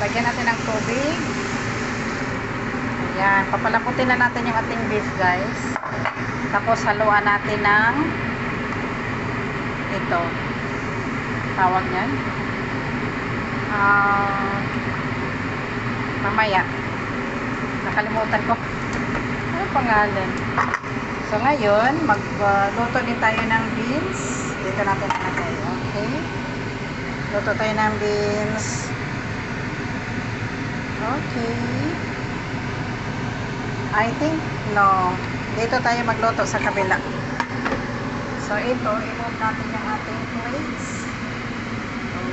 Lagyan natin ng tubig. Ayan. Papalaputin na natin yung ating beef, guys. Tapos, haluan natin ng ito. Tawag yan. Mamaya. Nakalimutan ko. Ano pangalan? So, ngayon, magluto din tayo ng beans. Dito natin natin. Okay. Luto tayo ng beans. Okay. I think, no. Dito tayo magluto sa kabila. So, ito, i-move natin yung ating plates. Okay.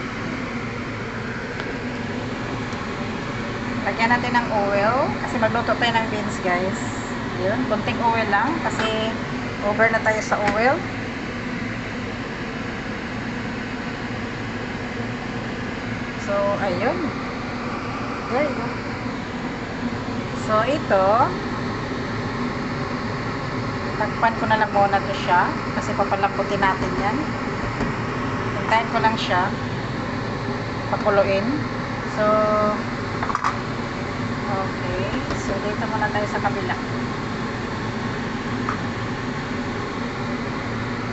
Lagyan natin ng oil. Kasi magluto tayo ng beans, guys. Yun, kunting oil lang. Kasi, over na tayo sa oil. So, ayun. There you go. So, ito, takpan ko na lang muna to siya. Kasi papalambutin natin yan. Hintayin ko lang siya. Pakuluin. So, okay. So, dito muna tayo sa kabila.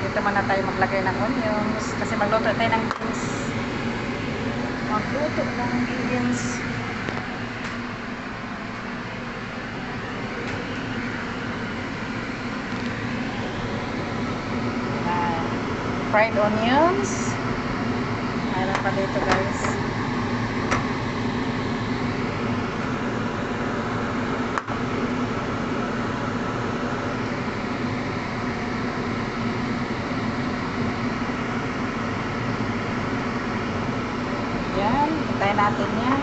Dito muna tayo maglagay ng onions. Kasi magluto tayo ng beans. Magluto ng beans. Fried onions. Mayroon pa dito, guys. Yan. Hintayin natin yan.